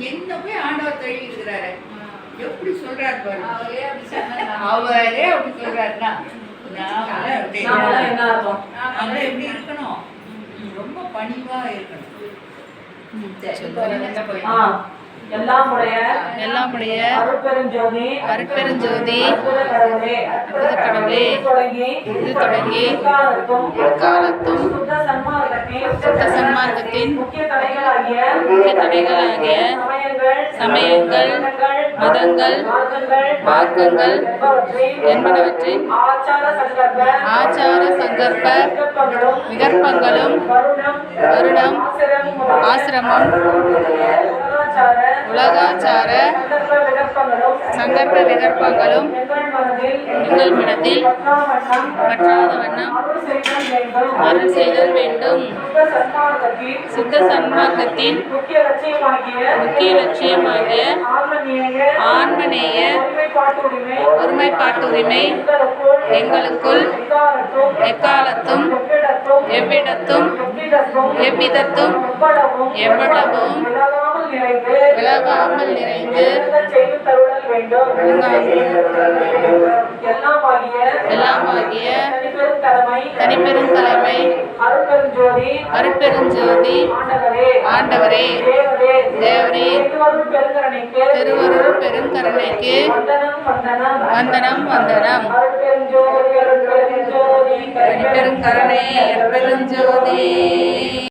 என்ன போய் ஆண்டவர் தள்ளி இருக்கிறாரு. எப்படி சொல்றாரு பாருங்க. அவரே அப்படி சொல்றாருன்னா நாமளே எப்படி இருக்கணும்? ரொம்ப பணிவா இருக்கணும். எல்லாமுடைய அருட்பெருஞ்சோதி அற்புத கடவுளே, இது தொடங்கி எக்காலத்தும் சுத்த சன்மார்க்கத்தின் முக்கிய தடைகளாகிய சமயங்கள், மதங்கள், மார்க்கங்கள் என்பனவற்றின் ஆச்சார சங்கற்ப விகற்பங்களும் வருடம் ஆசிரமம் உலகாச்சார சங்கற்ப விகற்பங்களும் எங்கள் மனத்தில் பற்றாத வண்ணம் அருள் செய்தல் வேண்டும். சுத்த சன்மார்க்கத்தின் முக்கிய லட்சியமாகிய ஆன்மநேய ஒருமைப்பாட்டுரிமை எங்களுக்குள் எக்காலத்தும் எவ்விடத்தும் எவ்விதத்தும் எவ்வளவும் விலகாமல் நிறைந்து எல்லாமாகிய தனிப்பெரும் தலைமை அருட்பெருஞ்சோதி ஆண்டவரே, தேவரே, திருவருள் பெருங்கருணைக்கு வந்தனம் வந்தனம். தனிப்பெருங்கருணை அருட்பெருஞ்சோதி.